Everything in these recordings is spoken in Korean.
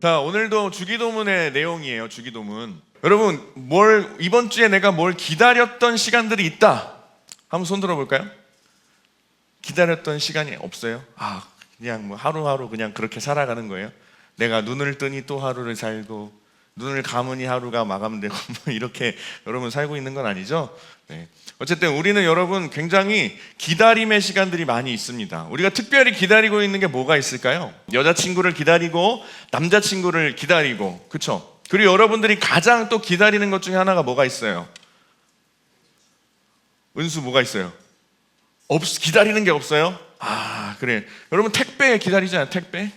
자, 오늘도 주기도문의 내용이에요. 주기도문. 여러분, 이번 주에 내가 뭘 기다렸던 시간들이 있다. 한번 손 들어볼까요? 기다렸던 시간이 없어요? 그냥 뭐 하루하루 그냥 그렇게 살아가는 거예요. 내가 눈을 뜨니 또 하루를 살고 눈을 감으니 하루가 마감되고 뭐 이렇게 여러분 살고 있는 건 아니죠? 네. 어쨌든 우리는 여러분 굉장히 기다림의 시간들이 많이 있습니다. 우리가 특별히 기다리고 있는 게 뭐가 있을까요? 여자친구를 기다리고 남자친구를 기다리고, 그렇죠? 그리고 여러분들이 가장 또 기다리는 것 중에 하나가 뭐가 있어요? 은수 뭐가 있어요? 기다리는 게 없어요? 그래. 여러분 택배 기다리잖아요. 택배.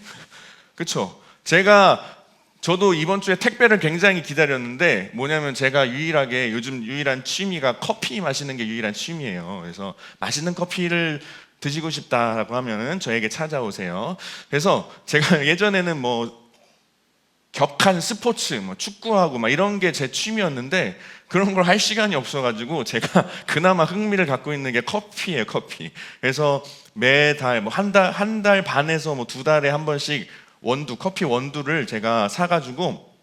그렇죠? 저도 이번 주에 택배를 굉장히 기다렸는데 뭐냐면 제가 요즘 유일한 취미가 커피 마시는 게 유일한 취미예요. 그래서 맛있는 커피를 드시고 싶다라고 하면은 저에게 찾아오세요. 그래서 제가 예전에는 격한 스포츠, 축구하고 이런 게 제 취미였는데 그런 걸 할 시간이 없어가지고 제가 그나마 흥미를 갖고 있는 게 커피예요, 커피. 그래서 매달 한 달 반에서 2달에 한 번씩 커피 원두를 제가 사가지고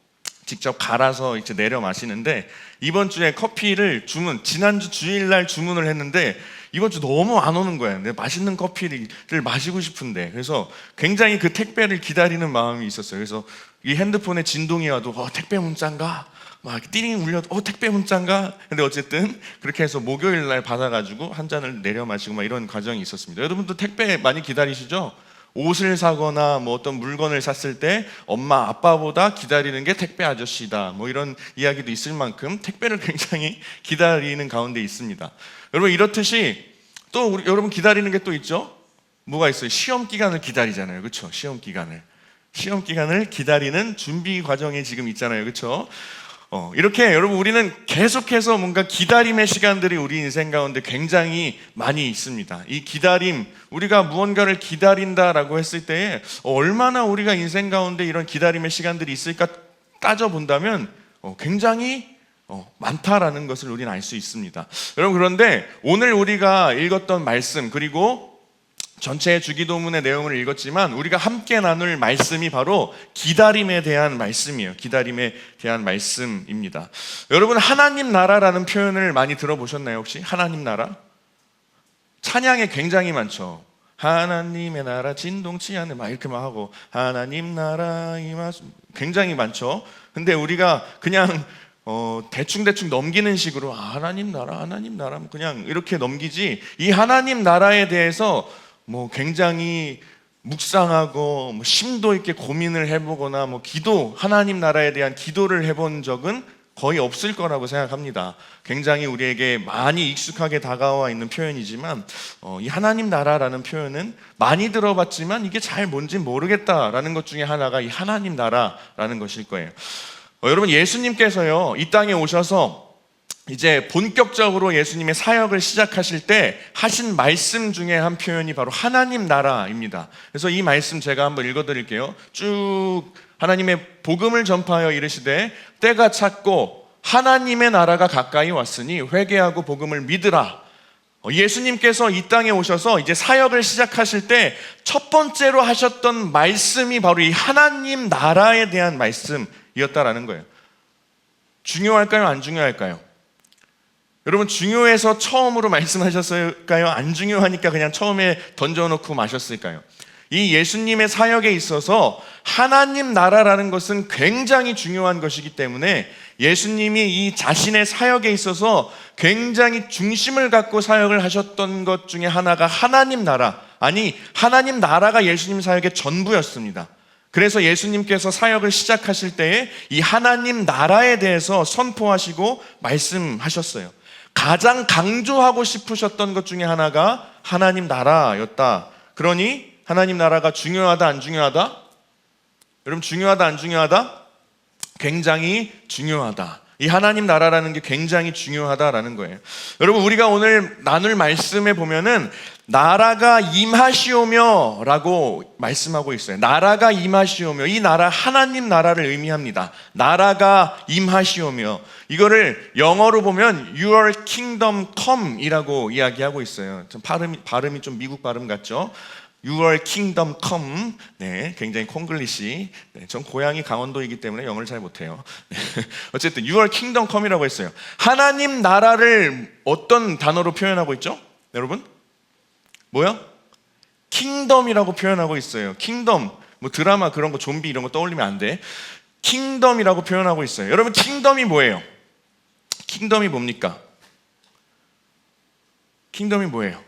직접 갈아서 이제 내려 마시는데 이번 주에 커피를 지난주 주일날 주문을 했는데 이번 주 너무 안 오는 거예요. 내가 맛있는 커피를 마시고 싶은데 그래서 굉장히 그 택배를 기다리는 마음이 있었어요. 그래서 이 핸드폰에 진동이 와도 택배 문자인가? 막 띠링 울려도 택배 문자인가? 근데 어쨌든 그렇게 해서 목요일 날 받아가지고 한 잔을 내려 마시고 이런 과정이 있었습니다. 여러분도 택배 많이 기다리시죠? 옷을 사거나 어떤 물건을 샀을 때 엄마 아빠보다 기다리는 게 택배 아저씨다 이런 이야기도 있을 만큼 택배를 굉장히 기다리는 가운데 있습니다. 여러분 이렇듯이 또 여러분 기다리는 게 또 있죠? 뭐가 있어요? 시험 기간을 기다리잖아요. 그렇죠? 시험 기간을 기다리는 준비 과정에 지금 있잖아요. 그렇죠? 이렇게 여러분 우리는 계속해서 뭔가 기다림의 시간들이 우리 인생 가운데 굉장히 많이 있습니다. 이 기다림, 우리가 무언가를 기다린다라고 했을 때 얼마나 우리가 인생 가운데 이런 기다림의 시간들이 있을까 따져본다면 굉장히 많다라는 것을 우리는 알 수 있습니다. 여러분 그런데 오늘 우리가 읽었던 말씀 그리고 전체 주기도문의 내용을 읽었지만 우리가 함께 나눌 말씀이 바로 기다림에 대한 말씀이에요. 기다림에 대한 말씀입니다. 여러분 하나님 나라라는 표현을 많이 들어보셨나요? 혹시 하나님 나라? 찬양에 굉장히 많죠. 하나님의 나라 진동치 않는 이렇게 하고 하나님 나라 굉장히 많죠. 근데 우리가 그냥 대충 넘기는 식으로 하나님 나라 그냥 이렇게 넘기지 이 하나님 나라에 대해서 굉장히 묵상하고 심도 있게 고민을 해보거나 하나님 나라에 대한 기도를 해본 적은 거의 없을 거라고 생각합니다. 굉장히 우리에게 많이 익숙하게 다가와 있는 표현이지만 이 하나님 나라라는 표현은 많이 들어봤지만 이게 잘 뭔지 모르겠다라는 것 중에 하나가 이 하나님 나라라는 것일 거예요. 여러분 예수님께서요 이 땅에 오셔서 이제 본격적으로 예수님의 사역을 시작하실 때 하신 말씀 중에 한 표현이 바로 하나님 나라입니다. 그래서 이 말씀 제가 한번 읽어드릴게요. 쭉 하나님의 복음을 전파하여 이르시되 때가 찼고 하나님의 나라가 가까이 왔으니 회개하고 복음을 믿으라. 예수님께서 이 땅에 오셔서 이제 사역을 시작하실 때 첫 번째로 하셨던 말씀이 바로 이 하나님 나라에 대한 말씀이었다라는 거예요. 중요할까요? 안 중요할까요? 여러분 중요해서 처음으로 말씀하셨을까요? 안 중요하니까 그냥 처음에 던져놓고 마셨을까요? 이 예수님의 사역에 있어서 하나님 나라라는 것은 굉장히 중요한 것이기 때문에 예수님이 이 자신의 사역에 있어서 굉장히 중심을 갖고 사역을 하셨던 것 중에 하나가 하나님 나라가 예수님 사역의 전부였습니다. 그래서 예수님께서 사역을 시작하실 때에 이 하나님 나라에 대해서 선포하시고 말씀하셨어요. 가장 강조하고 싶으셨던 것 중에 하나가 하나님 나라였다. 그러니 하나님 나라가 중요하다 안 중요하다? 여러분 중요하다 안 중요하다? 굉장히 중요하다. 이 하나님 나라라는 게 굉장히 중요하다라는 거예요. 여러분 우리가 오늘 나눌 말씀에 보면은 나라가 임하시오며 라고 말씀하고 있어요. 나라가 임하시오며, 이 나라 하나님 나라를 의미합니다. 나라가 임하시오며, 이거를 영어로 보면 Your kingdom come 이라고 이야기하고 있어요. 좀 발음이 좀 미국 발음 같죠? Your kingdom come. 네, 굉장히 콩글리시. 네, 전 고향이 강원도이기 때문에 영어를 잘 못해요. 네, 어쨌든 Your kingdom come이라고 했어요. 하나님 나라를 어떤 단어로 표현하고 있죠? 여러분? 뭐요? 킹덤이라고 표현하고 있어요. 킹덤. 뭐 드라마 그런 거 좀비 이런 거 떠올리면 안 돼. 킹덤이라고 표현하고 있어요. 여러분 킹덤이 뭐예요? 킹덤이 뭡니까? 킹덤이 뭐예요?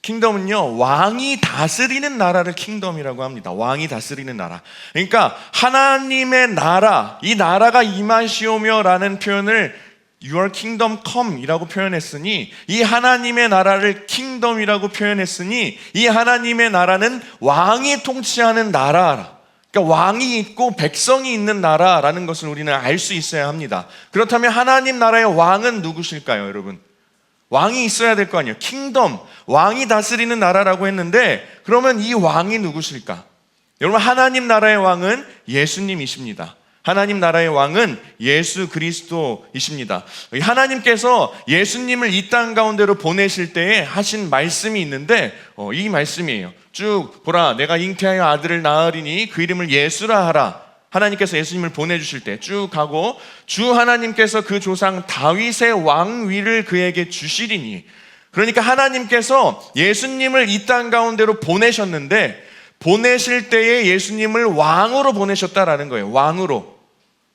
킹덤은요, 왕이 다스리는 나라를 킹덤이라고 합니다. 왕이 다스리는 나라. 그러니까 하나님의 나라, 이 나라가 임하시오며 라는 표현을 Your kingdom come 이라고 표현했으니, 이 하나님의 나라를 킹덤이라고 표현했으니, 이 하나님의 나라는 왕이 통치하는 나라, 그러니까 왕이 있고 백성이 있는 나라라는 것을 우리는 알 수 있어야 합니다. 그렇다면 하나님 나라의 왕은 누구실까요, 여러분? 왕이 있어야 될 거 아니에요. 킹덤, 왕이 다스리는 나라라고 했는데, 그러면 이 왕이 누구실까? 여러분, 하나님 나라의 왕은 예수님이십니다. 하나님 나라의 왕은 예수 그리스도이십니다. 하나님께서 예수님을 이 땅 가운데로 보내실 때에 하신 말씀이 있는데, 이 말씀이에요. 쭉 보라, 내가 잉태하여 아들을 낳으리니 그 이름을 예수라 하라. 하나님께서 예수님을 보내주실 때 쭉 가고, 주 하나님께서 그 조상 다윗의 왕위를 그에게 주시리니, 그러니까 하나님께서 예수님을 이 땅 가운데로 보내셨는데, 보내실 때에 예수님을 왕으로 보내셨다라는 거예요. 왕으로.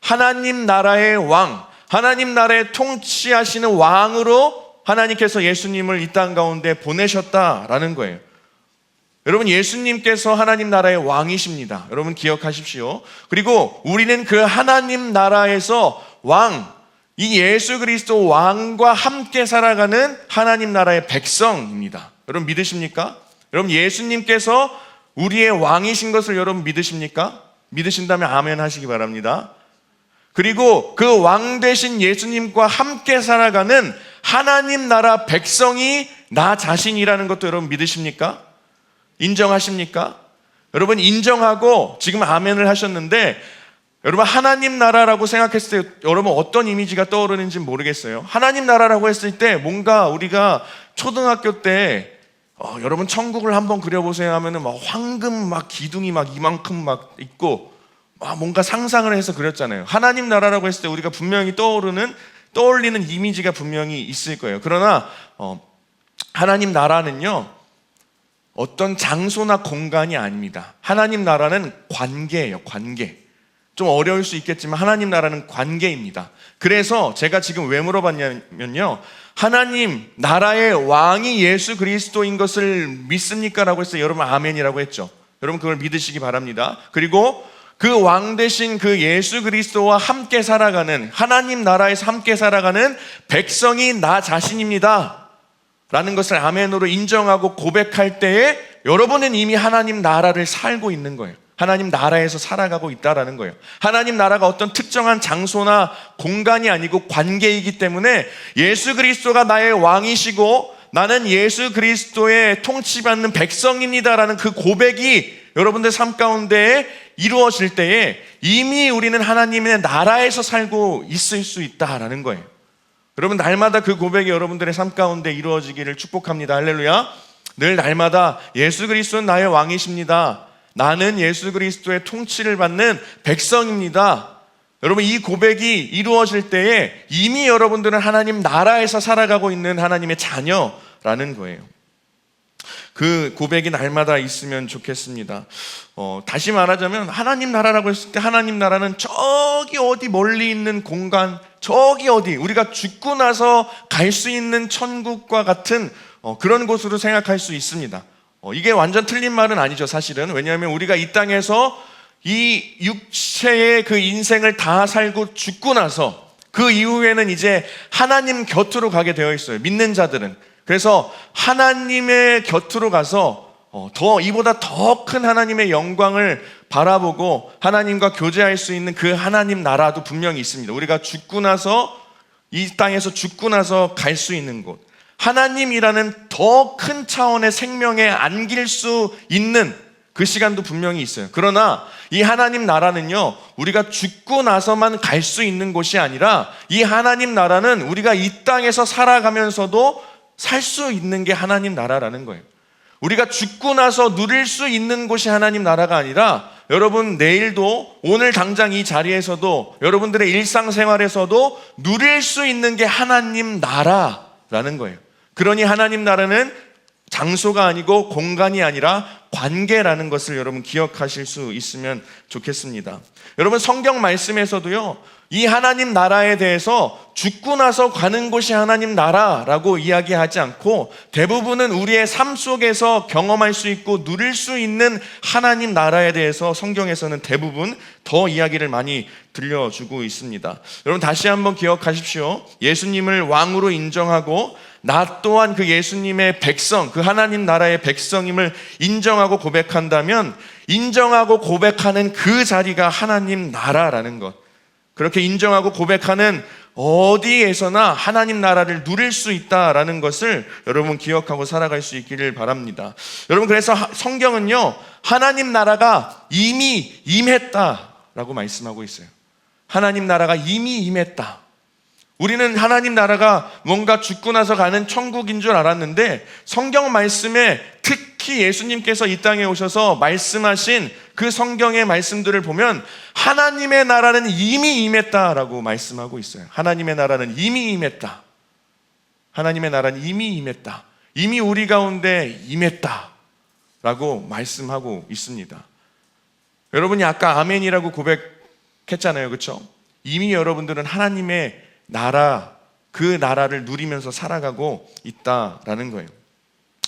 하나님 나라의 왕, 하나님 나라의 통치하시는 왕으로 하나님께서 예수님을 이 땅 가운데 보내셨다라는 거예요. 여러분, 예수님께서 하나님 나라의 왕이십니다. 여러분 기억하십시오. 그리고 우리는 그 하나님 나라에서 왕, 이 예수 그리스도 왕과 함께 살아가는 하나님 나라의 백성입니다. 여러분 믿으십니까? 여러분 예수님께서 우리의 왕이신 것을 여러분 믿으십니까? 믿으신다면 아멘 하시기 바랍니다. 그리고 그 왕 되신 예수님과 함께 살아가는 하나님 나라 백성이 나 자신이라는 것도 여러분 믿으십니까? 인정하십니까? 여러분 인정하고 지금 아멘을 하셨는데, 여러분 하나님 나라라고 생각했을 때 여러분 어떤 이미지가 떠오르는지 모르겠어요. 하나님 나라라고 했을 때 뭔가 우리가 초등학교 때 여러분 천국을 한번 그려보세요 하면은 막 황금 막 기둥이 막 이만큼 막 있고 막 뭔가 상상을 해서 그렸잖아요. 하나님 나라라고 했을 때 우리가 분명히 떠올리는 이미지가 분명히 있을 거예요. 그러나 하나님 나라는요, 어떤 장소나 공간이 아닙니다. 하나님 나라는 관계예요. 관계. 좀 어려울 수 있겠지만 하나님 나라는 관계입니다. 그래서 제가 지금 왜 물어봤냐면요, 하나님 나라의 왕이 예수 그리스도인 것을 믿습니까? 라고 했어요. 여러분 아멘이라고 했죠. 여러분 그걸 믿으시기 바랍니다. 그리고 그 왕 되신 그 예수 그리스도와 함께 살아가는, 하나님 나라에서 함께 살아가는 백성이 나 자신입니다 라는 것을 아멘으로 인정하고 고백할 때에 여러분은 이미 하나님 나라를 살고 있는 거예요. 하나님 나라에서 살아가고 있다라는 거예요. 하나님 나라가 어떤 특정한 장소나 공간이 아니고 관계이기 때문에 예수 그리스도가 나의 왕이시고 나는 예수 그리스도의 통치받는 백성입니다라는 그 고백이 여러분들 삶 가운데 이루어질 때에 이미 우리는 하나님의 나라에서 살고 있을 수 있다라는 거예요. 여러분 날마다 그 고백이 여러분들의 삶 가운데 이루어지기를 축복합니다. 할렐루야. 늘 날마다 예수 그리스도는 나의 왕이십니다. 나는 예수 그리스도의 통치를 받는 백성입니다. 여러분 이 고백이 이루어질 때에 이미 여러분들은 하나님 나라에서 살아가고 있는 하나님의 자녀라는 거예요. 그 고백이 날마다 있으면 좋겠습니다. 다시 말하자면 하나님 나라라고 했을 때 하나님 나라는 저기 어디 멀리 있는 공간, 저기 어디 우리가 죽고 나서 갈 수 있는 천국과 같은 그런 곳으로 생각할 수 있습니다. 이게 완전 틀린 말은 아니죠, 사실은. 왜냐하면 우리가 이 땅에서 이 육체의 그 인생을 다 살고 죽고 나서 그 이후에는 이제 하나님 곁으로 가게 되어 있어요, 믿는 자들은. 그래서 하나님의 곁으로 가서 이보다 더 큰 하나님의 영광을 바라보고 하나님과 교제할 수 있는 그 하나님 나라도 분명히 있습니다. 우리가 죽고 나서, 이 땅에서 죽고 나서 갈 수 있는 곳, 하나님이라는 더 큰 차원의 생명에 안길 수 있는 그 시간도 분명히 있어요. 그러나 이 하나님 나라는요, 우리가 죽고 나서만 갈 수 있는 곳이 아니라 이 하나님 나라는 우리가 이 땅에서 살아가면서도 살 수 있는 게 하나님 나라라는 거예요. 우리가 죽고 나서 누릴 수 있는 곳이 하나님 나라가 아니라 여러분 내일도 오늘 당장 이 자리에서도 여러분들의 일상생활에서도 누릴 수 있는 게 하나님 나라라는 거예요. 그러니 하나님 나라는 장소가 아니고 공간이 아니라 관계라는 것을 여러분 기억하실 수 있으면 좋겠습니다. 여러분 성경 말씀에서도요, 이 하나님 나라에 대해서 죽고 나서 가는 곳이 하나님 나라라고 이야기하지 않고 대부분은 우리의 삶 속에서 경험할 수 있고 누릴 수 있는 하나님 나라에 대해서 성경에서는 대부분 더 이야기를 많이 들려주고 있습니다. 여러분 다시 한번 기억하십시오. 예수님을 왕으로 인정하고 나 또한 그 예수님의 백성, 그 하나님 나라의 백성임을 인정하고 고백한다면 인정하고 고백하는 그 자리가 하나님 나라라는 것, 그렇게 인정하고 고백하는 어디에서나 하나님 나라를 누릴 수 있다라는 것을 여러분 기억하고 살아갈 수 있기를 바랍니다. 여러분 그래서 성경은요, 하나님 나라가 이미 임했다라고 말씀하고 있어요. 하나님 나라가 이미 임했다. 우리는 하나님 나라가 뭔가 죽고 나서 가는 천국인 줄 알았는데 성경 말씀에 특히 예수님께서 이 땅에 오셔서 말씀하신 그 성경의 말씀들을 보면 하나님의 나라는 이미 임했다라고 말씀하고 있어요. 하나님의 나라는 이미 임했다. 하나님의 나라는 이미 임했다. 이미 우리 가운데 임했다라고 말씀하고 있습니다. 여러분이 아까 아멘이라고 고백했잖아요. 그렇죠? 이미 여러분들은 하나님의 나라, 그 나라를 누리면서 살아가고 있다라는 거예요.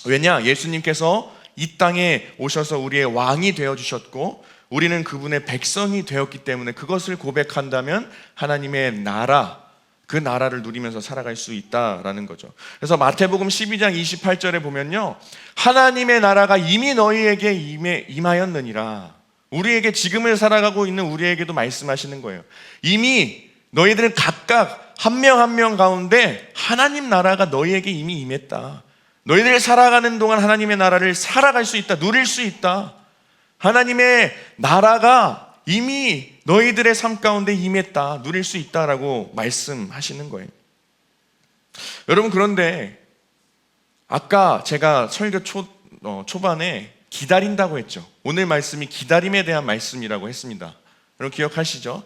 왜냐? 예수님께서 이 땅에 오셔서 우리의 왕이 되어주셨고 우리는 그분의 백성이 되었기 때문에 그것을 고백한다면 하나님의 나라, 그 나라를 누리면서 살아갈 수 있다라는 거죠. 그래서 마태복음 12장 28절에 보면요, 하나님의 나라가 이미 너희에게 임하였느니라. 우리에게 지금을 살아가고 있는 우리에게도 말씀하시는 거예요. 이미 너희들은 각각 한 명 한 명 가운데 하나님 나라가 너희에게 이미 임했다. 너희들이 살아가는 동안 하나님의 나라를 살아갈 수 있다. 누릴 수 있다. 하나님의 나라가 이미 너희들의 삶 가운데 임했다. 누릴 수 있다라고 말씀하시는 거예요. 여러분 그런데 아까 제가 설교 초반에 기다린다고 했죠. 오늘 말씀이 기다림에 대한 말씀이라고 했습니다. 여러분 기억하시죠?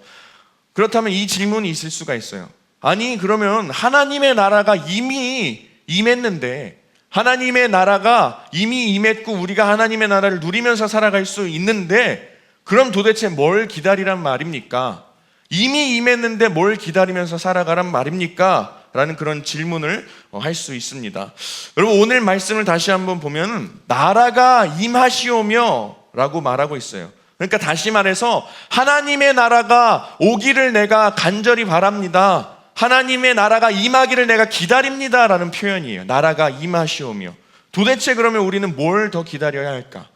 그렇다면 이 질문이 있을 수가 있어요. 아니 그러면 하나님의 나라가 이미 임했는데, 하나님의 나라가 이미 임했고 우리가 하나님의 나라를 누리면서 살아갈 수 있는데 그럼 도대체 뭘 기다리란 말입니까? 이미 임했는데 뭘 기다리면서 살아가란 말입니까? 라는 그런 질문을 할 수 있습니다. 여러분 오늘 말씀을 다시 한번 보면 나라가 임하시오며 라고 말하고 있어요. 그러니까 다시 말해서 하나님의 나라가 오기를 내가 간절히 바랍니다. 하나님의 나라가 임하기를 내가 기다립니다 라는 표현이에요. 나라가 임하시오며. 도대체 그러면 우리는 뭘 더 기다려야 할까?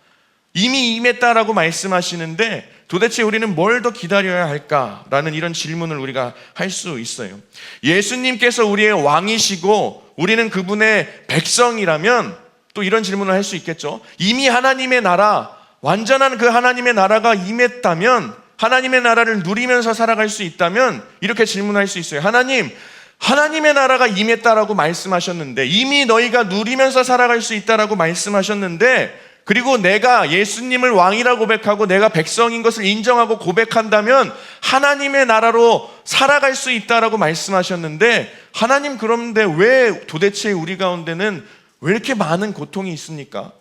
이미 임했다라고 말씀하시는데 도대체 우리는 뭘 더 기다려야 할까라는 이런 질문을 우리가 할 수 있어요. 예수님께서 우리의 왕이시고 우리는 그분의 백성이라면 또 이런 질문을 할 수 있겠죠. 이미 하나님의 나라, 완전한 그 하나님의 나라가 임했다면, 하나님의 나라를 누리면서 살아갈 수 있다면 이렇게 질문할 수 있어요. 하나님, 하나님의 나라가 임했다라고 말씀하셨는데, 이미 너희가 누리면서 살아갈 수 있다라고 말씀하셨는데, 그리고 내가 예수님을 왕이라 고백하고 내가 백성인 것을 인정하고 고백한다면 하나님의 나라로 살아갈 수 있다라고 말씀하셨는데, 하나님 그런데 왜 도대체 우리 가운데는 왜 이렇게 많은 고통이 있습니까?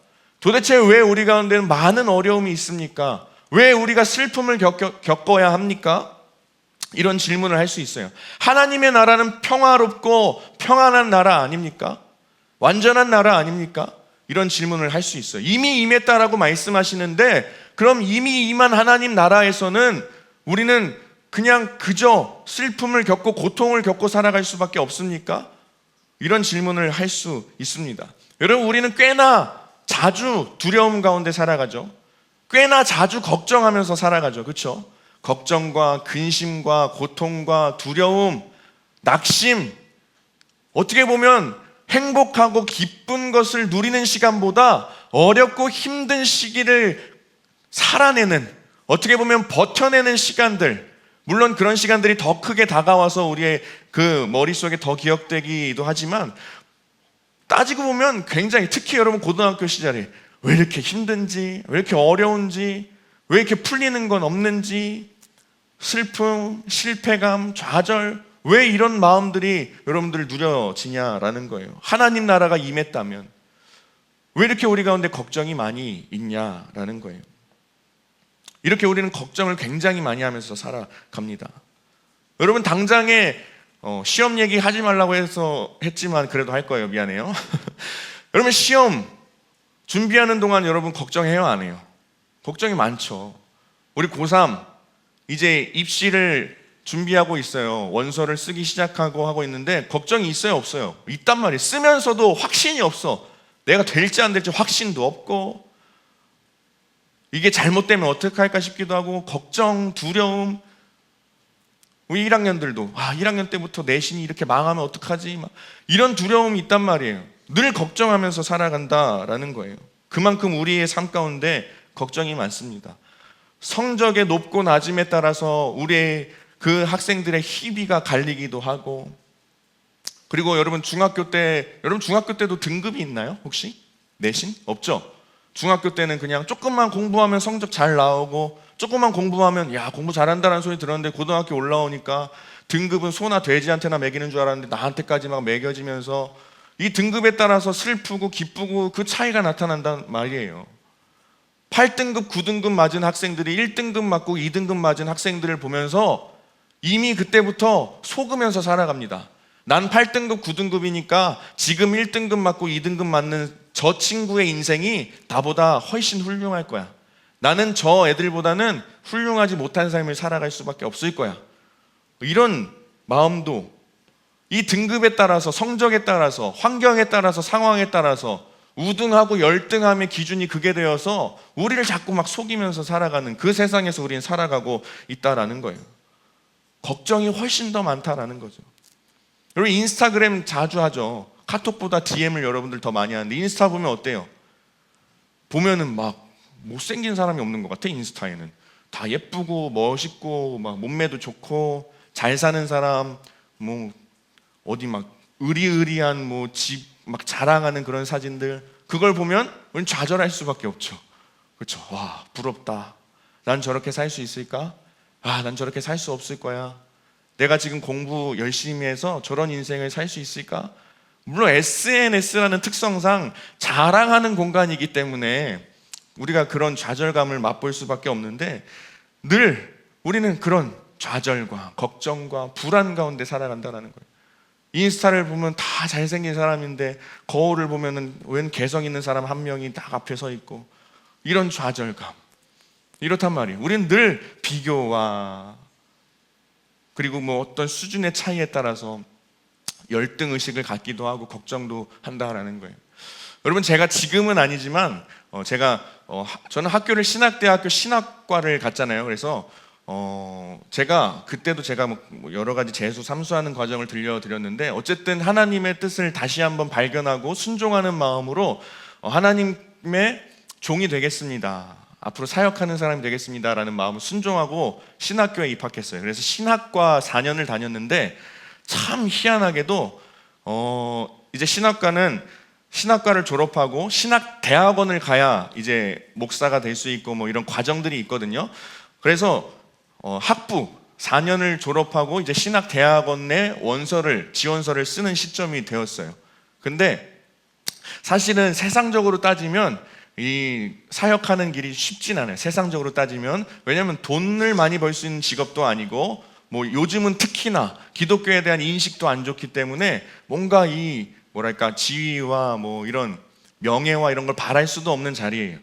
도대체 왜 우리 가운데는 많은 어려움이 있습니까? 왜 우리가 슬픔을 겪어야 합니까? 이런 질문을 할 수 있어요. 하나님의 나라는 평화롭고 평안한 나라 아닙니까? 완전한 나라 아닙니까? 이런 질문을 할 수 있어요. 이미 임했다라고 말씀하시는데 그럼 이미 임한 하나님 나라에서는 우리는 그냥 그저 슬픔을 겪고 고통을 겪고 살아갈 수밖에 없습니까? 이런 질문을 할 수 있습니다. 여러분 우리는 꽤나 자주 두려움 가운데 살아가죠. 꽤나 자주 걱정하면서 살아가죠. 그렇죠? 걱정과 근심과 고통과 두려움, 낙심, 어떻게 보면 행복하고 기쁜 것을 누리는 시간보다 어렵고 힘든 시기를 살아내는, 어떻게 보면 버텨내는 시간들, 물론 그런 시간들이 더 크게 다가와서 우리의 그 머릿속에 더 기억되기도 하지만 따지고 보면 굉장히, 특히 여러분 고등학교 시절에 왜 이렇게 힘든지, 왜 이렇게 어려운지, 왜 이렇게 풀리는 건 없는지, 슬픔, 실패감, 좌절, 왜 이런 마음들이 여러분들 누려지냐라는 거예요. 하나님 나라가 임했다면 왜 이렇게 우리 가운데 걱정이 많이 있냐라는 거예요. 이렇게 우리는 걱정을 굉장히 많이 하면서 살아갑니다. 여러분 당장에 시험 얘기 하지 말라고 해서 했지만 그래도 할 거예요. 미안해요. 여러분 시험 준비하는 동안 여러분 걱정해요, 안 해요? 걱정이 많죠. 우리 고3 이제 입시를 준비하고 있어요. 원서를 쓰기 시작하고 하고 있는데 걱정이 있어요, 없어요? 있단 말이에요. 쓰면서도 확신이 없어. 내가 될지 안 될지 확신도 없고, 이게 잘못되면 어떻게 할까 싶기도 하고, 걱정, 두려움. 우리 1학년들도 1학년 때부터 내신이 이렇게 망하면 어떡하지? 막 이런 두려움이 있단 말이에요. 늘 걱정하면서 살아간다라는 거예요. 그만큼 우리의 삶 가운데 걱정이 많습니다. 성적의 높고 낮음에 따라서 우리의 그 학생들의 희비가 갈리기도 하고, 그리고 여러분 중학교 때도 등급이 있나요? 혹시? 내신? 없죠? 중학교 때는 그냥 조금만 공부하면 성적 잘 나오고, 조금만 공부하면 야 공부 잘한다는 소리 들었는데, 고등학교 올라오니까 등급은 소나 돼지한테나 매기는 줄 알았는데 나한테까지 막 매겨지면서 이 등급에 따라서 슬프고 기쁘고 그 차이가 나타난단 말이에요. 8등급, 9등급 맞은 학생들이 1등급 맞고 2등급 맞은 학생들을 보면서 이미 그때부터 속으면서 살아갑니다. 난 8등급, 9등급이니까 지금 1등급 맞고 2등급 맞는 저 친구의 인생이 나보다 훨씬 훌륭할 거야. 나는 저 애들보다는 훌륭하지 못한 삶을 살아갈 수밖에 없을 거야. 이런 마음도 이 등급에 따라서, 성적에 따라서, 환경에 따라서, 상황에 따라서 우등하고 열등함의 기준이 그게 되어서 우리를 자꾸 막 속이면서 살아가는 그 세상에서 우리는 살아가고 있다라는 거예요. 걱정이 훨씬 더 많다라는 거죠. 여러분 인스타그램 자주 하죠. 카톡보다 DM을 여러분들 더 많이 하는데 인스타 보면 어때요? 보면은 막 못생긴 사람이 없는 것 같아. 인스타에는 다 예쁘고 멋있고 막 몸매도 좋고 잘 사는 사람, 뭐 어디 막 의리의리한 뭐 집 막 자랑하는 그런 사진들, 그걸 보면 우리는 좌절할 수밖에 없죠. 그렇죠? 와 부럽다. 난 저렇게 살 수 있을까? 난 저렇게 살 수 없을 거야. 내가 지금 공부 열심히 해서 저런 인생을 살 수 있을까? 물론 SNS라는 특성상 자랑하는 공간이기 때문에 우리가 그런 좌절감을 맛볼 수밖에 없는데, 늘 우리는 그런 좌절과 걱정과 불안 가운데 살아간다는 거예요. 인스타를 보면 다 잘생긴 사람인데 거울을 보면은 웬 개성 있는 사람 한 명이 딱 앞에 서 있고, 이런 좌절감. 이렇단 말이에요. 우리는 늘 비교와 그리고 뭐 어떤 수준의 차이에 따라서 열등 의식을 갖기도 하고 걱정도 한다라는 거예요. 여러분 제가 지금은 아니지만 저는 학교를 신학대학교 신학과를 갔잖아요. 그래서 그때도 제가 뭐 여러 가지 재수 삼수하는 과정을 들려드렸는데, 어쨌든 하나님의 뜻을 다시 한번 발견하고 순종하는 마음으로 하나님의 종이 되겠습니다, 앞으로 사역하는 사람이 되겠습니다라는 마음을 순종하고 신학교에 입학했어요. 그래서 신학과 4년을 다녔는데, 참 희한하게도 이제 신학과를 졸업하고 신학대학원을 가야 이제 목사가 될 수 있고 뭐 이런 과정들이 있거든요. 그래서 학부 4년을 졸업하고 이제 신학대학원의 지원서를 쓰는 시점이 되었어요. 근데 사실은 세상적으로 따지면 이 사역하는 길이 쉽진 않아요. 세상적으로 따지면. 왜냐하면 돈을 많이 벌 수 있는 직업도 아니고, 뭐 요즘은 특히나 기독교에 대한 인식도 안 좋기 때문에 뭔가 지위와 뭐 이런 명예와 이런 걸 바랄 수도 없는 자리예요.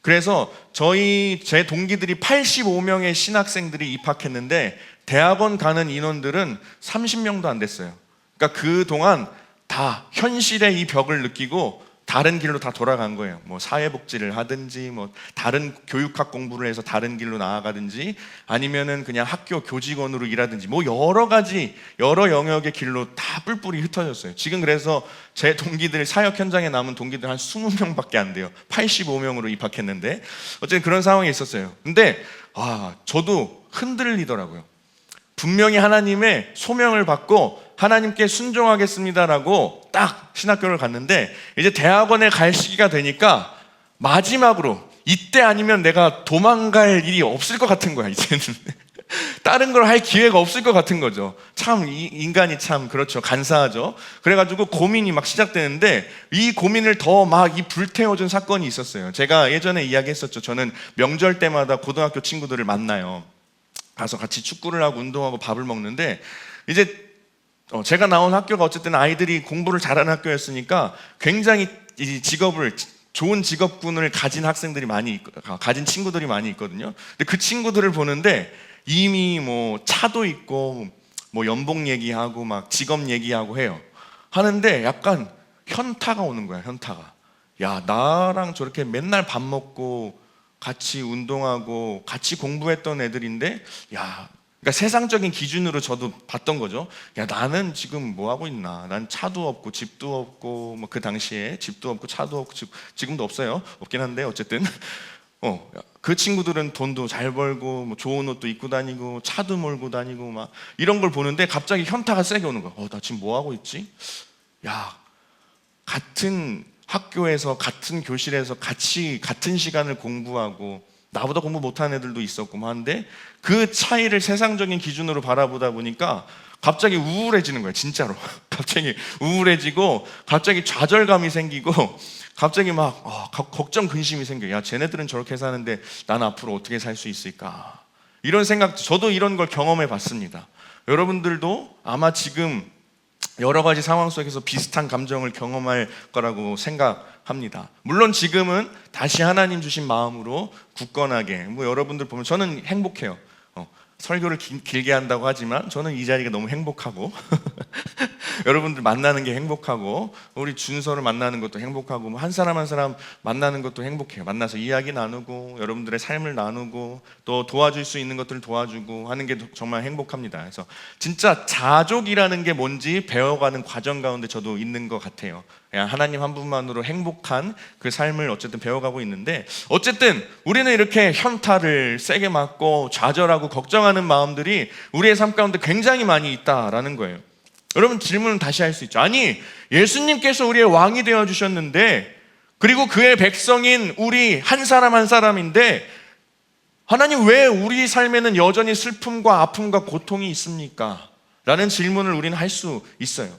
그래서 제 동기들이 85명의 신학생들이 입학했는데 대학원 가는 인원들은 30명도 안 됐어요. 그러니까 그동안 다 현실의 이 벽을 느끼고 다른 길로 다 돌아간 거예요. 뭐 사회복지를 하든지, 뭐 다른 교육학 공부를 해서 다른 길로 나아가든지, 아니면은 그냥 학교 교직원으로 일하든지, 뭐 여러 영역의 길로 다 뿔뿔이 흩어졌어요. 지금 그래서 제 동기들, 사역 현장에 남은 동기들 한 20명밖에 안 돼요. 85명으로 입학했는데 어쨌든 그런 상황이 있었어요. 근데 저도 흔들리더라고요. 분명히 하나님의 소명을 받고 하나님께 순종하겠습니다라고 딱 신학교를 갔는데 이제 대학원에 갈 시기가 되니까 마지막으로 이때 아니면 내가 도망갈 일이 없을 것 같은 거야, 이제는. 다른 걸 할 기회가 없을 것 같은 거죠. 참 인간이 참 그렇죠. 간사하죠. 그래가지고 고민이 막 시작되는데 이 고민을 더 막 이 불태워준 사건이 있었어요. 제가 예전에 이야기했었죠. 저는 명절 때마다 고등학교 친구들을 만나요. 가서 같이 축구를 하고 운동하고 밥을 먹는데 이제 제가 나온 학교가 어쨌든 아이들이 공부를 잘하는 학교였으니까 굉장히 이 직업을 좋은 직업군을 가진 학생들이 가진 친구들이 많이 있거든요. 근데 그 친구들을 보는데 이미 뭐 차도 있고 뭐 연봉 얘기하고 막 직업 얘기하고 해요. 하는데 약간 현타가 오는 거야, 현타가. 야, 나랑 저렇게 맨날 밥 먹고 같이 운동하고 같이 공부했던 애들인데, 야, 그러니까 세상적인 기준으로 저도 봤던 거죠. 야, 나는 지금 뭐 하고 있나? 난 차도 없고 집도 없고 뭐 그 당시에 집도 없고 차도 없고 지금도 없어요. 없긴 한데 어쨌든 그 친구들은 돈도 잘 벌고 뭐 좋은 옷도 입고 다니고 차도 몰고 다니고 막 이런 걸 보는데 갑자기 현타가 세게 오는 거야. 나 지금 뭐 하고 있지? 야, 같은 학교에서 같은 교실에서 같이 같은 시간을 공부하고 나보다 공부 못하는 애들도 있었고 하는데 그 차이를 세상적인 기준으로 바라보다 보니까 갑자기 우울해지는 거예요, 진짜로. 갑자기 우울해지고 갑자기 좌절감이 생기고 갑자기 막 걱정 근심이 생겨요. 야, 쟤네들은 저렇게 사는데 나는 앞으로 어떻게 살 수 있을까? 이런 생각, 저도 이런 걸 경험해 봤습니다. 여러분들도 아마 지금 여러 가지 상황 속에서 비슷한 감정을 경험할 거라고 생각합니다. 물론 지금은 다시 하나님 주신 마음으로 굳건하게, 뭐 여러분들 보면 저는 행복해요. 설교를 길게 한다고 하지만 저는 이 자리가 너무 행복하고 여러분들 만나는 게 행복하고 우리 준서를 만나는 것도 행복하고 한 사람 한 사람 만나는 것도 행복해요. 만나서 이야기 나누고 여러분들의 삶을 나누고 또 도와줄 수 있는 것들을 도와주고 하는 게 정말 행복합니다. 그래서 진짜 자족이라는 게 뭔지 배워가는 과정 가운데 저도 있는 것 같아요. 그냥 하나님 한 분만으로 행복한 그 삶을 어쨌든 배워가고 있는데, 어쨌든 우리는 이렇게 현타를 세게 맞고 좌절하고 걱정하는 마음들이 우리의 삶 가운데 굉장히 많이 있다라는 거예요. 여러분, 질문은 다시 할 수 있죠. 아니, 예수님께서 우리의 왕이 되어주셨는데, 그리고 그의 백성인 우리 한 사람 한 사람인데, 하나님 왜 우리 삶에는 여전히 슬픔과 아픔과 고통이 있습니까? 라는 질문을 우리는 할 수 있어요.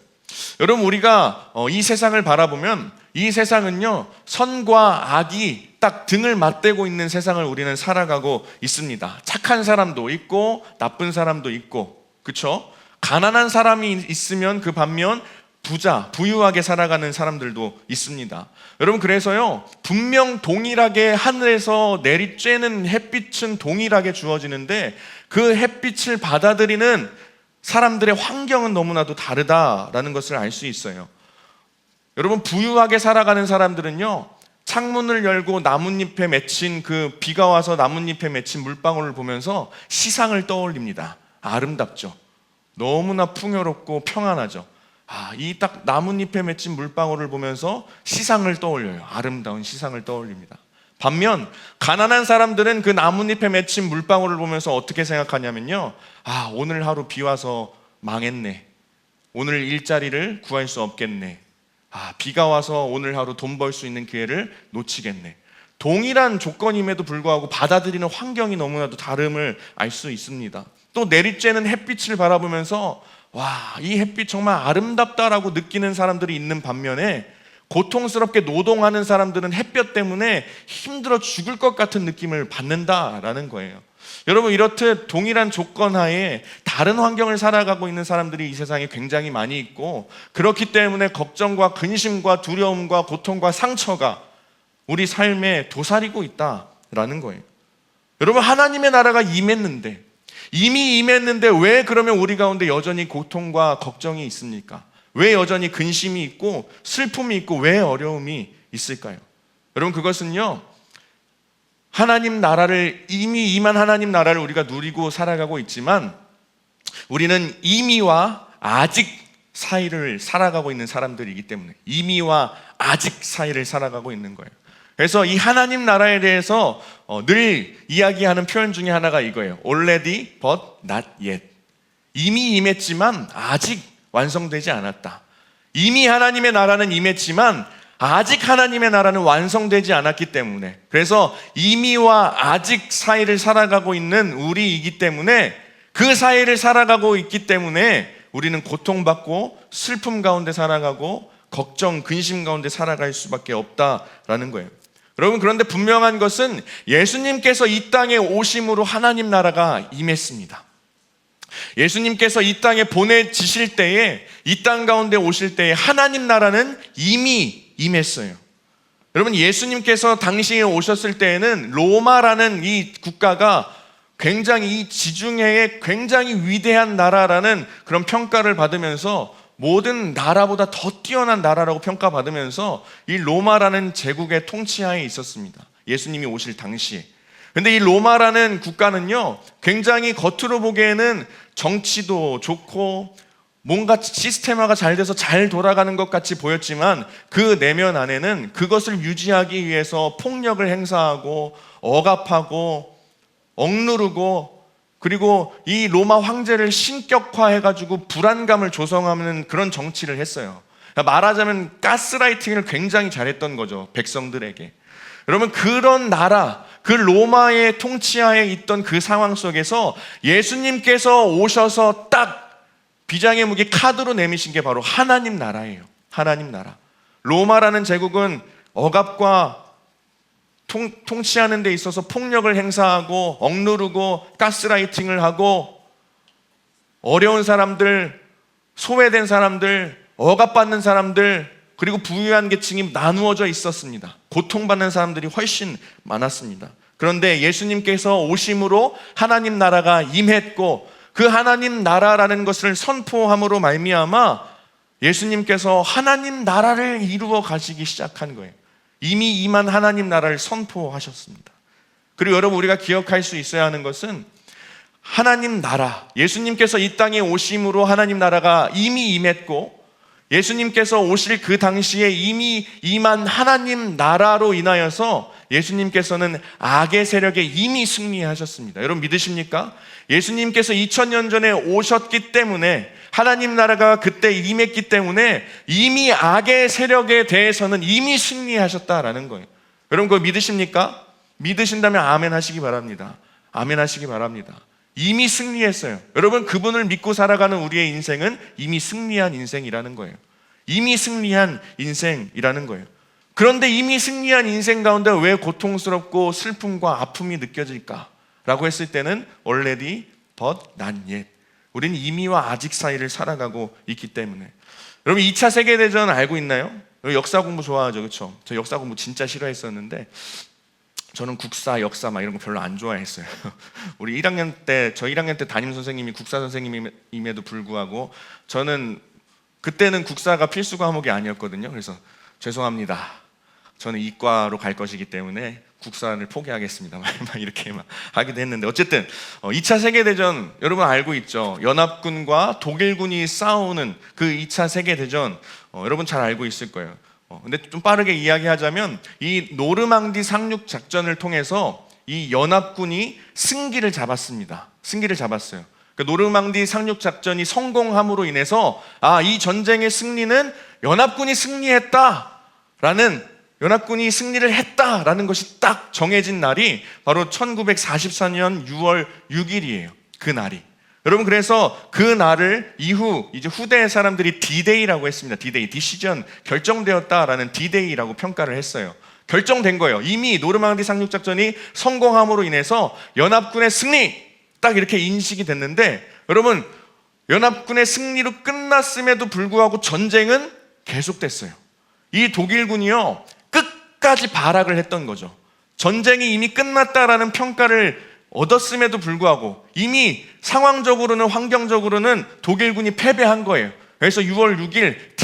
여러분, 우리가 이 세상을 바라보면 이 세상은요, 선과 악이 딱 등을 맞대고 있는 세상을 우리는 살아가고 있습니다. 착한 사람도 있고 나쁜 사람도 있고, 그렇죠? 가난한 사람이 있으면 그 반면 부유하게 살아가는 사람들도 있습니다. 여러분, 그래서요, 분명 동일하게 하늘에서 내리쬐는 햇빛은 동일하게 주어지는데 그 햇빛을 받아들이는 사람들의 환경은 너무나도 다르다라는 것을 알 수 있어요. 여러분, 부유하게 살아가는 사람들은요, 창문을 열고 나뭇잎에 맺힌 그 비가 와서 나뭇잎에 맺힌 물방울을 보면서 시상을 떠올립니다. 아름답죠. 너무나 풍요롭고 평안하죠. 이 딱 나뭇잎에 맺힌 물방울을 보면서 시상을 떠올려요. 아름다운 시상을 떠올립니다. 반면 가난한 사람들은 그 나뭇잎에 맺힌 물방울을 보면서 어떻게 생각하냐면요, 오늘 하루 비 와서 망했네. 오늘 일자리를 구할 수 없겠네. 비가 와서 오늘 하루 돈 벌 수 있는 기회를 놓치겠네. 동일한 조건임에도 불구하고 받아들이는 환경이 너무나도 다름을 알 수 있습니다. 또 내리쬐는 햇빛을 바라보면서 이 햇빛 정말 아름답다라고 느끼는 사람들이 있는 반면에 고통스럽게 노동하는 사람들은 햇볕 때문에 힘들어 죽을 것 같은 느낌을 받는다라는 거예요. 여러분, 이렇듯 동일한 조건 하에 다른 환경을 살아가고 있는 사람들이 이 세상에 굉장히 많이 있고, 그렇기 때문에 걱정과 근심과 두려움과 고통과 상처가 우리 삶에 도사리고 있다라는 거예요. 여러분, 하나님의 나라가 이미 임했는데 왜 그러면 우리 가운데 여전히 고통과 걱정이 있습니까? 왜 여전히 근심이 있고 슬픔이 있고 왜 어려움이 있을까요? 여러분, 그것은요, 이미 임한 하나님 나라를 우리가 누리고 살아가고 있지만 우리는 이미와 아직 사이를 살아가고 있는 사람들이기 때문에, 이미와 아직 사이를 살아가고 있는 거예요. 그래서 이 하나님 나라에 대해서 늘 이야기하는 표현 중에 하나가 이거예요. Already but not yet. 이미 임했지만 아직 완성되지 않았다. 이미 하나님의 나라는 임했지만 아직 하나님의 나라는 완성되지 않았기 때문에, 그래서 이미와 아직 사이를 살아가고 있는 우리이기 때문에, 그 사이를 살아가고 있기 때문에 우리는 고통받고 슬픔 가운데 살아가고 걱정, 근심 가운데 살아갈 수밖에 없다라는 거예요. 여러분, 그런데 분명한 것은 예수님께서 이 땅에 오심으로 하나님 나라가 임했습니다. 예수님께서 이 땅에 보내지실 때에, 이 땅 가운데 오실 때에 하나님 나라는 이미 임했어요. 여러분, 예수님께서 당시에 오셨을 때에는 로마라는 이 국가가 굉장히 이 지중해의 굉장히 위대한 나라라는 그런 평가를 받으면서, 모든 나라보다 더 뛰어난 나라라고 평가받으면서 이 로마라는 제국의 통치하에 있었습니다. 예수님이 오실 당시에. 근데 이 로마라는 국가는요, 굉장히 겉으로 보기에는 정치도 좋고 뭔가 시스템화가 잘 돼서 잘 돌아가는 것 같이 보였지만, 그 내면 안에는 그것을 유지하기 위해서 폭력을 행사하고 억압하고 억누르고, 그리고 이 로마 황제를 신격화해가지고 불안감을 조성하는 그런 정치를 했어요. 말하자면 가스라이팅을 굉장히 잘했던 거죠, 백성들에게. 여러분, 그런 나라, 그 로마의 통치하에 있던 그 상황 속에서 예수님께서 오셔서 딱 비장의 무기 카드로 내미신 게 바로 하나님 나라예요. 하나님 나라. 로마라는 제국은 억압과 통치하는 데 있어서 폭력을 행사하고 억누르고 가스라이팅을 하고, 어려운 사람들, 소외된 사람들, 억압받는 사람들, 그리고 부유한 계층이 나누어져 있었습니다. 고통받는 사람들이 훨씬 많았습니다. 그런데 예수님께서 오심으로 하나님 나라가 임했고, 그 하나님 나라라는 것을 선포함으로 말미암아 예수님께서 하나님 나라를 이루어 가시기 시작한 거예요. 이미 임한 하나님 나라를 선포하셨습니다. 그리고 여러분, 우리가 기억할 수 있어야 하는 것은 하나님 나라, 예수님께서 이 땅에 오심으로 하나님 나라가 이미 임했고, 예수님께서 오실 그 당시에 이미 임한 하나님 나라로 인하여서 예수님께서는 악의 세력에 이미 승리하셨습니다. 여러분, 믿으십니까? 예수님께서 2000년 전에 오셨기 때문에, 하나님 나라가 그때 임했기 때문에 이미 악의 세력에 대해서는 이미 승리하셨다라는 거예요. 여러분, 그거 믿으십니까? 믿으신다면 아멘 하시기 바랍니다. 아멘 하시기 바랍니다. 이미 승리했어요. 여러분, 그분을 믿고 살아가는 우리의 인생은 이미 승리한 인생이라는 거예요. 이미 승리한 인생이라는 거예요. 그런데 이미 승리한 인생 가운데 왜 고통스럽고 슬픔과 아픔이 느껴질까? 라고 했을 때는 already but not yet. 우리는 이미와 아직 사이를 살아가고 있기 때문에. 여러분, 2차 세계대전 알고 있나요? 역사 공부 좋아하죠, 그렇죠? 저 역사 공부 진짜 싫어했었는데, 저는 국사, 역사 막 이런 거 별로 안 좋아했어요. 우리 1학년 때, 저 1학년 때 담임 선생님이 국사 선생님임에도 불구하고 저는 그때는 국사가 필수 과목이 아니었거든요. 그래서 죄송합니다, 저는 이과로 갈 것이기 때문에 국사를 포기하겠습니다, 막 이렇게 막 하기도 했는데, 어쨌든 2차 세계대전 여러분 알고 있죠? 연합군과 독일군이 싸우는 그 2차 세계대전, 여러분 잘 알고 있을 거예요. 근데 좀 빠르게 이야기하자면, 이 노르망디 상륙 작전을 통해서 이 연합군이 승기를 잡았습니다. 승기를 잡았어요. 그러니까 노르망디 상륙 작전이 성공함으로 인해서, 이 전쟁의 승리는 연합군이 승리했다라는, 연합군이 승리를 했다라는 것이 딱 정해진 날이 바로 1944년 6월 6일이에요. 그 날이. 여러분, 그래서 그 날을 이후 이제 후대 사람들이 D-Day라고 했습니다. D-Day, 디시전, 결정되었다라는 D-Day라고 평가를 했어요. 결정된 거예요. 이미 노르망디 상륙 작전이 성공함으로 인해서 연합군의 승리, 딱 이렇게 인식이 됐는데, 여러분, 연합군의 승리로 끝났음에도 불구하고 전쟁은 계속됐어요. 이 독일군이요, 끝까지 발악을 했던 거죠. 전쟁이 이미 끝났다라는 평가를 얻었음에도 불구하고 이미 상황적으로는, 환경적으로는 독일군이 패배한 거예요. 그래서 6월 6일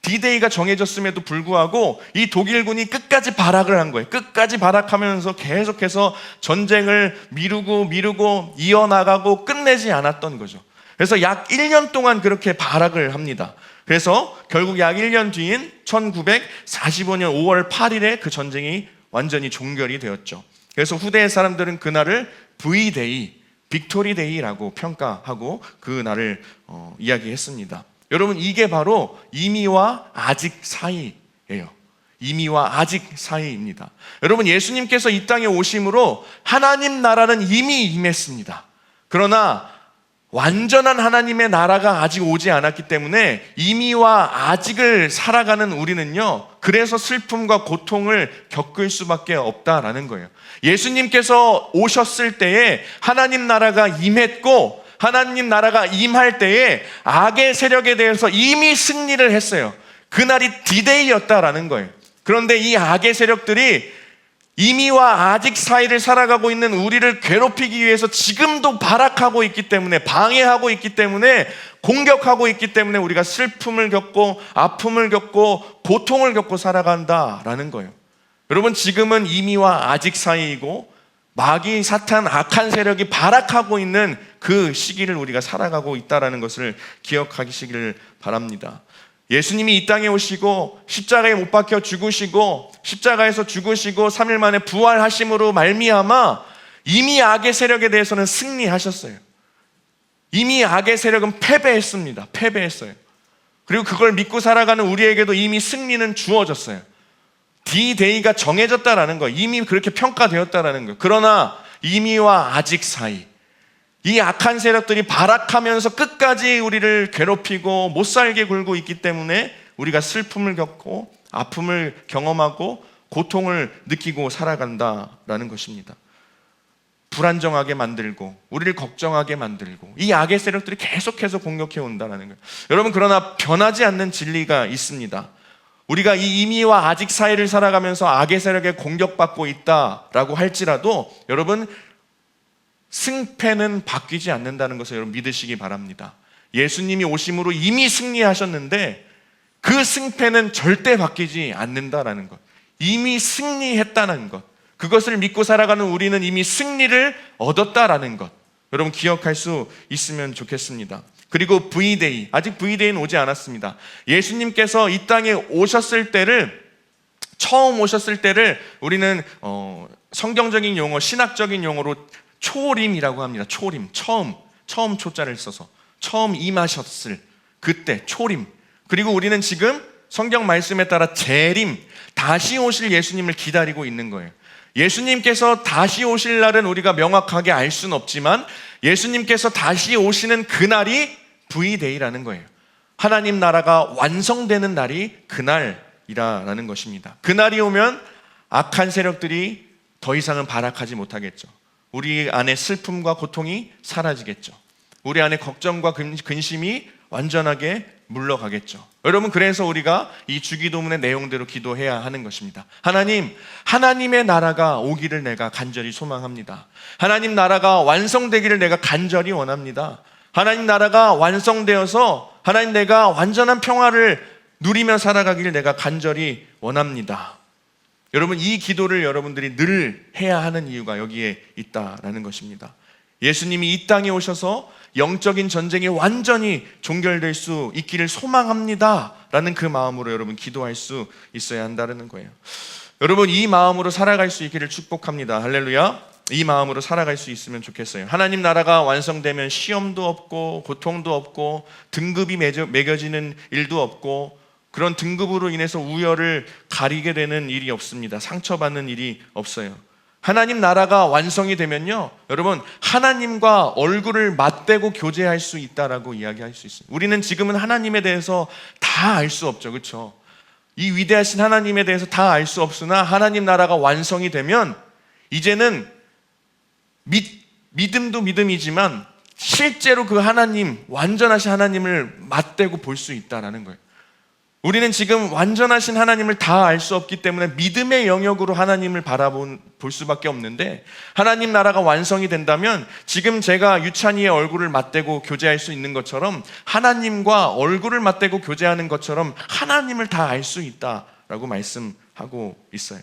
D-Day가 정해졌음에도 불구하고 이 독일군이 끝까지 발악을 한 거예요. 끝까지 발악하면서 계속해서 전쟁을 미루고 이어나가고 끝내지 않았던 거죠. 그래서 약 1년 동안 그렇게 발악을 합니다. 그래서 결국 약 1년 뒤인 1945년 5월 8일에 그 전쟁이 완전히 종결이 되었죠. 그래서 후대의 사람들은 그날을 V-Day, 빅토리 데이라고 평가하고 그 날을 이야기했습니다. 여러분, 이게 바로 이미와 아직 사이예요. 이미와 아직 사이입니다. 여러분, 예수님께서 이 땅에 오심으로 하나님 나라는 이미 임했습니다. 그러나 완전한 하나님의 나라가 아직 오지 않았기 때문에 이미와 아직을 살아가는 우리는요, 그래서 슬픔과 고통을 겪을 수밖에 없다라는 거예요. 예수님께서 오셨을 때에 하나님 나라가 임했고, 하나님 나라가 임할 때에 악의 세력에 대해서 이미 승리를 했어요. 그날이 디데이였다라는 거예요. 그런데 이 악의 세력들이 이미와 아직 사이를 살아가고 있는 우리를 괴롭히기 위해서 지금도 발악하고 있기 때문에, 방해하고 있기 때문에, 공격하고 있기 때문에 우리가 슬픔을 겪고 아픔을 겪고 고통을 겪고 살아간다라는 거예요. 여러분, 지금은 이미와 아직 사이이고 마귀, 사탄, 악한 세력이 발악하고 있는 그 시기를 우리가 살아가고 있다는 것을 기억하시기를 바랍니다. 예수님이 이 땅에 오시고 십자가에 못 박혀 죽으시고 십자가에서 죽으시고 3일 만에 부활하심으로 말미암아 이미 악의 세력에 대해서는 승리하셨어요. 이미 악의 세력은 패배했습니다. 패배했어요. 그리고 그걸 믿고 살아가는 우리에게도 이미 승리는 주어졌어요. D-Day가 정해졌다라는 거예요. 이미 그렇게 평가되었다라는 거예요. 그러나 이미와 아직 사이, 이 악한 세력들이 발악하면서 끝까지 우리를 괴롭히고 못살게 굴고 있기 때문에 우리가 슬픔을 겪고 아픔을 경험하고 고통을 느끼고 살아간다라는 것입니다. 불안정하게 만들고 우리를 걱정하게 만들고 이 악의 세력들이 계속해서 공격해 온다는 거예요. 여러분, 그러나 변하지 않는 진리가 있습니다. 우리가 이 이미와 아직 사이를 살아가면서 악의 세력에 공격받고 있다라고 할지라도 여러분, 승패는 바뀌지 않는다는 것을 여러분 믿으시기 바랍니다. 예수님이 오심으로 이미 승리하셨는데 그 승패는 절대 바뀌지 않는다라는 것, 이미 승리했다는 것, 그것을 믿고 살아가는 우리는 이미 승리를 얻었다라는 것, 여러분 기억할 수 있으면 좋겠습니다. 그리고 V-Day, 아직 V-Day는 오지 않았습니다. 예수님께서 이 땅에 오셨을 때를, 처음 오셨을 때를 우리는 성경적인 용어, 신학적인 용어로 초림이라고 합니다. 초림, 처음 초자를 써서 처음 임하셨을 그때 초림. 그리고 우리는 지금 성경 말씀에 따라 재림, 다시 오실 예수님을 기다리고 있는 거예요. 예수님께서 다시 오실 날은 우리가 명확하게 알 수는 없지만 예수님께서 다시 오시는 그날이 V-Day라는 거예요. 하나님 나라가 완성되는 날이 그날이라는 것입니다. 그날이 오면 악한 세력들이 더 이상은 발악하지 못하겠죠. 우리 안에 슬픔과 고통이 사라지겠죠. 우리 안에 걱정과 근심이 완전하게 물러가겠죠. 여러분, 그래서 우리가 이 주기도문의 내용대로 기도해야 하는 것입니다. 하나님, 하나님의 나라가 오기를 내가 간절히 소망합니다. 하나님 나라가 완성되기를 내가 간절히 원합니다. 하나님 나라가 완성되어서 하나님, 내가 완전한 평화를 누리며 살아가기를 내가 간절히 원합니다. 여러분, 이 기도를 여러분들이 늘 해야 하는 이유가 여기에 있다라는 것입니다. 예수님이 이 땅에 오셔서 영적인 전쟁이 완전히 종결될 수 있기를 소망합니다 라는 그 마음으로 여러분 기도할 수 있어야 한다는 거예요. 여러분, 이 마음으로 살아갈 수 있기를 축복합니다. 할렐루야. 이 마음으로 살아갈 수 있으면 좋겠어요. 하나님 나라가 완성되면 시험도 없고 고통도 없고 등급이 매겨지는 일도 없고 그런 등급으로 인해서 우열을 가리게 되는 일이 없습니다. 상처받는 일이 없어요. 하나님 나라가 완성이 되면요, 여러분, 하나님과 얼굴을 맞대고 교제할 수 있다라고 이야기할 수 있어요. 우리는 지금은 하나님에 대해서 다 알 수 없죠. 그렇죠? 이 위대하신 하나님에 대해서 다 알 수 없으나 하나님 나라가 완성이 되면 이제는 믿음도 믿음이지만 실제로 그 하나님, 완전하신 하나님을 맞대고 볼 수 있다라는 거예요. 우리는 지금 완전하신 하나님을 다 알 수 없기 때문에 믿음의 영역으로 하나님을 볼 수밖에 없는데, 하나님 나라가 완성이 된다면 지금 제가 유찬이의 얼굴을 맞대고 교제할 수 있는 것처럼 하나님과 얼굴을 맞대고 교제하는 것처럼 하나님을 다 알 수 있다라고 말씀하고 있어요.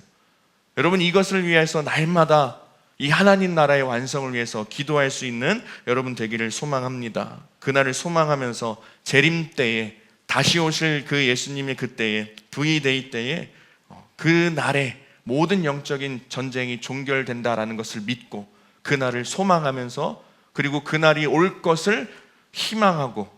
여러분, 이것을 위해서 날마다 이 하나님 나라의 완성을 위해서 기도할 수 있는 여러분 되기를 소망합니다. 그날을 소망하면서 재림 때에, 다시 오실 그 예수님의 그때에, V-Day 때에, 그 날에 모든 영적인 전쟁이 종결된다라는 것을 믿고 그날을 소망하면서 그리고 그날이 올 것을 희망하고,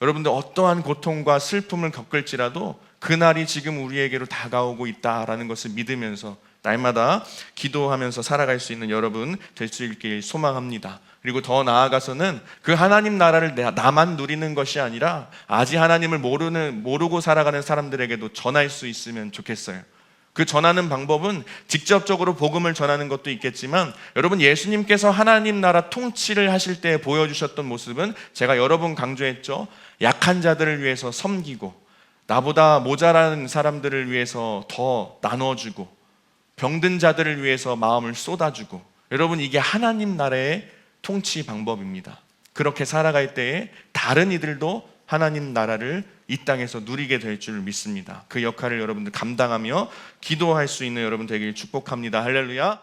여러분들 어떠한 고통과 슬픔을 겪을지라도 그날이 지금 우리에게로 다가오고 있다라는 것을 믿으면서 날마다 기도하면서 살아갈 수 있는 여러분 될 수 있길 소망합니다. 그리고 더 나아가서는 그 하나님 나라를 나만 누리는 것이 아니라 아직 하나님을 모르고 살아가는 사람들에게도 전할 수 있으면 좋겠어요. 그 전하는 방법은 직접적으로 복음을 전하는 것도 있겠지만, 여러분 예수님께서 하나님 나라 통치를 하실 때 보여주셨던 모습은 제가 여러 번 강조했죠. 약한 자들을 위해서 섬기고, 나보다 모자란 사람들을 위해서 더 나눠주고, 병든 자들을 위해서 마음을 쏟아주고, 여러분 이게 하나님 나라의 통치 방법입니다. 그렇게 살아갈 때에 다른 이들도 하나님 나라를 이 땅에서 누리게 될 줄 믿습니다. 그 역할을 여러분들 감당하며 기도할 수 있는 여러분 되길 축복합니다. 할렐루야.